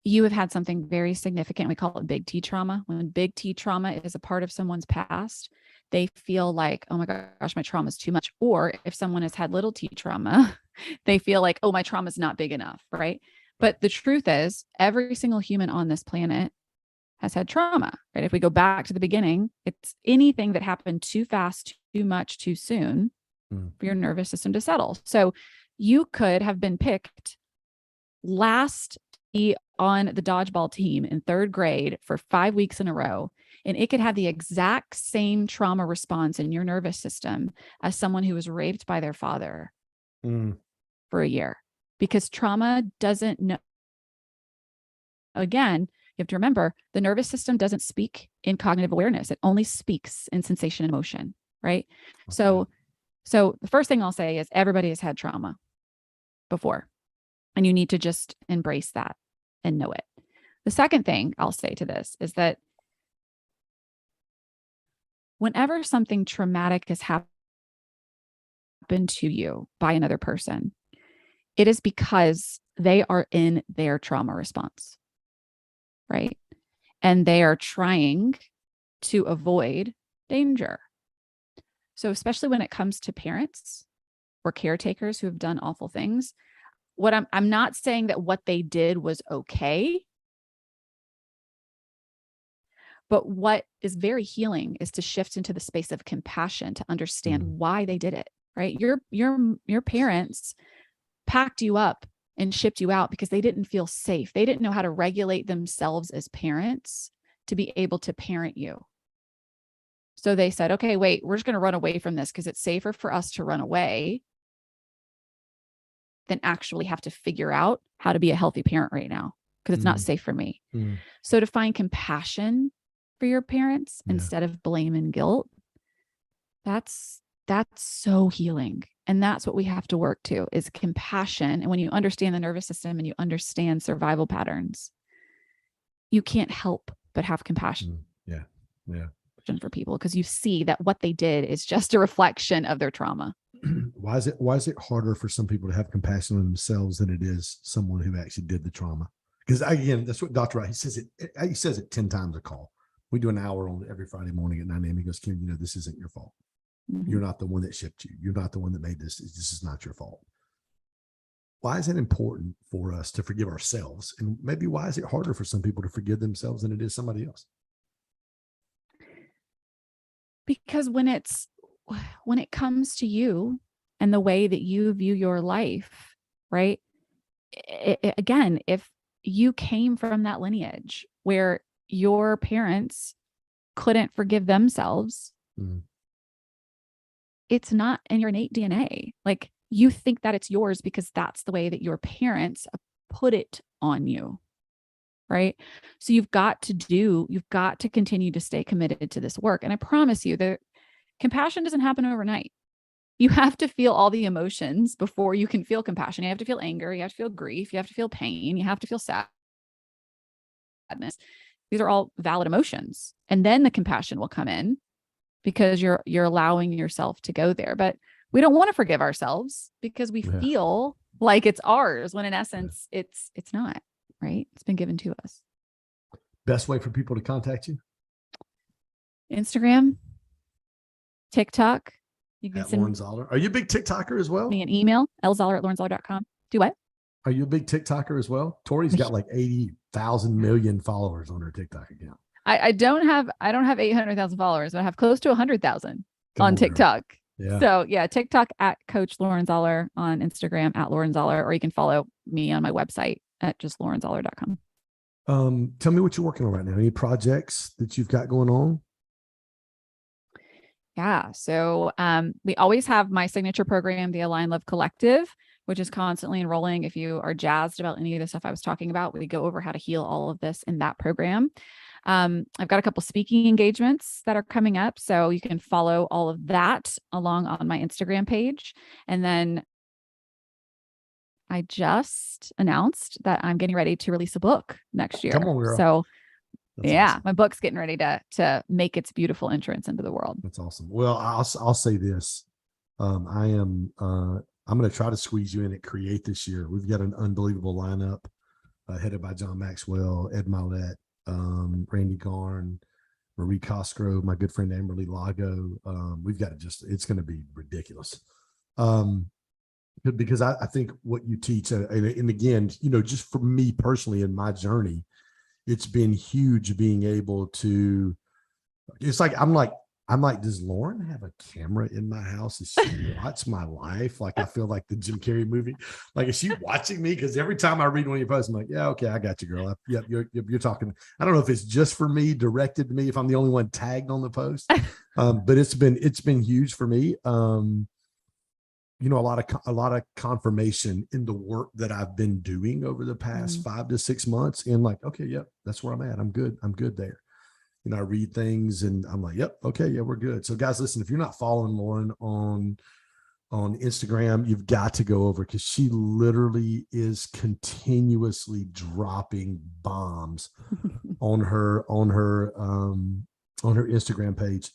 you have had something very significant, we call it big T trauma. When big T trauma is a part of someone's past, they feel like, oh my gosh, my trauma is too much. Or if someone has had little T trauma, they feel like, oh, my trauma is not big enough. Right. But the truth is, every single human on this planet has had trauma. Right. If we go back to the beginning, it's anything that happened too fast, too much, too soon for your nervous system to settle. So you could have been picked last on the dodgeball team in 3rd grade for 5 weeks in a row, and it could have the exact same trauma response in your nervous system as someone who was raped by their father for a year, because trauma doesn't know. Again, you have to remember, the nervous system doesn't speak in cognitive awareness. It only speaks in sensation and emotion, right? Okay. So the first thing I'll say is everybody has had trauma before, and you need to just embrace that and know it. The second thing I'll say to this is that whenever something traumatic has happened to you by another person, it is because they are in their trauma response, right? And they are trying to avoid danger. So especially when it comes to parents or caretakers who have done awful things, I'm not saying that what they did was okay, but what is very healing is to shift into the space of compassion to understand why they did it, right? Your parents packed you up and shipped you out because they didn't feel safe. They didn't know how to regulate themselves as parents to be able to parent you. So they said, okay, wait, we're just going to run away from this because it's safer for us to run away than actually have to figure out how to be a healthy parent right now because it's not safe for me. So to find compassion for your parents instead of blame and guilt, that's so healing. And that's what we have to work to, is compassion. And when you understand the nervous system and you understand survival patterns, you can't help but have compassion. Yeah. Yeah. For people, because you see that what they did is just a reflection of their trauma. Why is it harder for some people to have compassion on themselves than it is someone who actually did the trauma? Because again, that's what Dr. Wright, he says it 10 times a call. We do an hour on every Friday morning at 9 a.m. He goes, Kim, this isn't your fault. Mm-hmm. You're not the one that shipped you. You're not the one that made this. This is not your fault. Why is it important for us to forgive ourselves? And maybe why is it harder for some people to forgive themselves than it is somebody else? Because when it comes to you and the way that you view your life, right? Again, if you came from that lineage where your parents couldn't forgive themselves, it's not in your innate DNA. Like, you think that it's yours because that's the way that your parents put it on you. Right. So you've got to continue to stay committed to this work. And I promise you that compassion doesn't happen overnight. You have to feel all the emotions before you can feel compassion. You have to feel anger. You have to feel grief. You have to feel pain. You have to feel sadness. These are all valid emotions. And then the compassion will come in because you're allowing yourself to go there. But we don't want to forgive ourselves because we feel like it's ours, when in essence, it's not. Right? It's been given to us. Best way for people to contact you? Instagram, TikTok. You can send Lauren Zoller. Are you a big TikToker as well? Me an email, lzoller@laurenzoller.com. Do what? Are you a big TikToker as well? Tori's got like 80,000 million followers on her TikTok account. I don't have 800,000 followers, but I have close to 100,000 on TikTok. Yeah. So yeah, TikTok at Coach Lauren Zoller, on Instagram at Lauren Zoller, or you can follow me on my website at just laurenzoller.com. Tell me what you're working on right now. Any projects that you've got going on? Yeah. So we always have my signature program, the Align Love Collective, which is constantly enrolling. If you are jazzed about any of the stuff I was talking about, we go over how to heal all of this in that program. I've got a couple speaking engagements that are coming up, so you can follow all of that along on my Instagram page. And then I just announced that I'm getting ready to release a book next year. Come on, girl. So that's awesome. My book's getting ready to make its beautiful entrance into the world. That's awesome. Well, I'll say this. I'm going to try to squeeze you in at Create this year. We've got an unbelievable lineup headed by John Maxwell, Ed Milet, Randy Garn, Marie Cosgrove, my good friend Amberly Lago. We've got it's going to be ridiculous. Because I think what you teach, and again, just for me personally in my journey, it's been huge being able to, it's like, I'm like, does Lauren have a camera in my house? Does she watch my life? Like, I feel like the Jim Carrey movie. Like, is she watching me? Because every time I read one of your posts, I'm like, yeah, okay, I got you, girl. Yep, you're talking. I don't know if it's just for me, directed to me, if I'm the only one tagged on the post. But it's been huge for me. A lot of confirmation in the work that I've been doing over the past 5 to 6 months. And like, okay, yep, that's where I'm at. I'm good there. I read things and I'm like, yep, okay, yeah, we're good. So guys, listen, if you're not following Lauren on Instagram, you've got to go over, because she literally is continuously dropping bombs on her Instagram page.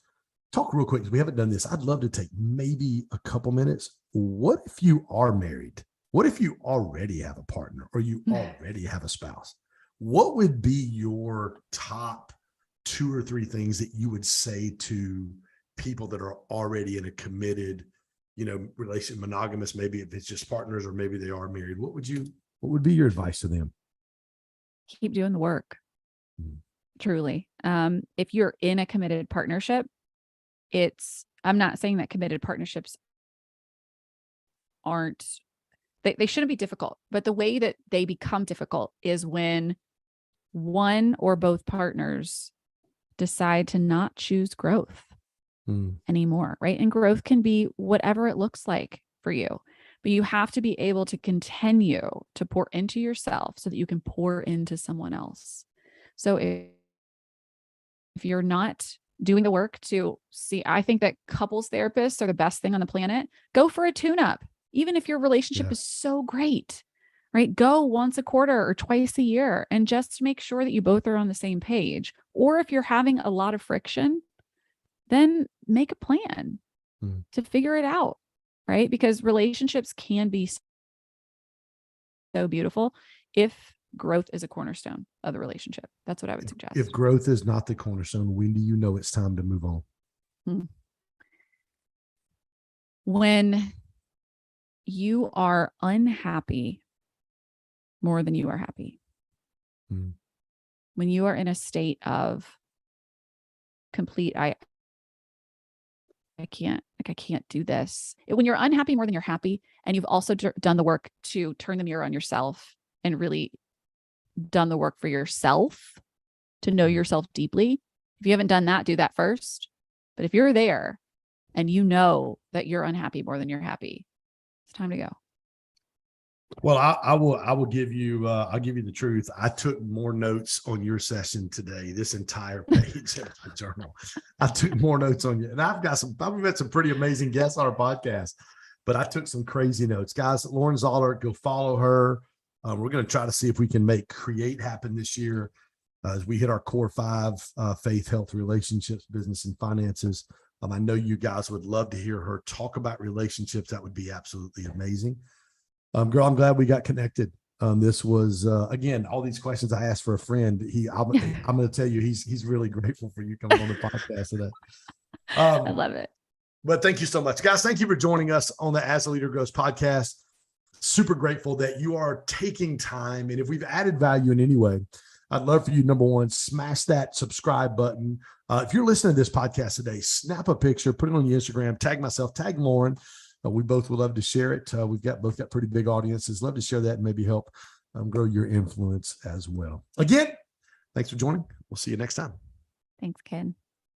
Talk real quick, because we haven't done this. I'd love to take maybe a couple minutes. What if you are married? What if you already have a partner, or you already have a spouse? What would be your top 2 or 3 things that you would say to people that are already in a committed, relation, monogamous, maybe if it's just partners, or maybe they are married? What would be your advice to them? Keep doing the work. Truly. If you're in a committed partnership, I'm not saying that committed partnerships they shouldn't be difficult, but the way that they become difficult is when one or both partners decide to not choose growth anymore, right? And growth can be whatever it looks like for you, but you have to be able to continue to pour into yourself so that you can pour into someone else. So if you're not doing the work to see, I think that couples therapists are the best thing on the planet. Go for a tune-up, even if your relationship is so great, right? Go once a quarter or twice a year and just make sure that you both are on the same page. Or if you're having a lot of friction, then make a plan to figure it out, right? Because relationships can be so beautiful if growth is a cornerstone of the relationship. That's what I would suggest. If growth is not the cornerstone, when do you know it's time to move on? When you are unhappy more than you are happy. When you are in a state of complete, I can't do this. When you're unhappy more than you're happy, and you've also done the work to turn the mirror on yourself and really done the work for yourself to know yourself deeply. If you haven't done that, do that first. But if you're there and you know that you're unhappy more than you're happy, it's time to go. Well, I will give you, I'll give you the truth. I took more notes on your session today, this entire page of the journal. I took more notes on you, and I've met some pretty amazing guests on our podcast, but I took some crazy notes. Guys, Lauren Zoller, go follow her. We're going to try to see if we can make Create happen this year as we hit our core 5, faith, health, relationships, business, and finances. I know you guys would love to hear her talk about relationships. That would be absolutely amazing. Girl, I'm glad we got connected. This was, again, all these questions I asked for a friend. I'm going to tell you, he's really grateful for you coming on the podcast today. I love it. But thank you so much, guys. Thank you for joining us on the As a Leader Grows podcast. Super grateful that you are taking time. And if we've added value in any way, I'd love for you, number one, smash that subscribe button. If you're listening to this podcast today, snap a picture, put it on your Instagram, tag myself, tag Lauren. We both would love to share it. We've both got pretty big audiences. Love to share that and maybe help grow your influence as well. Again, thanks for joining. We'll see you next time. Thanks, Ken.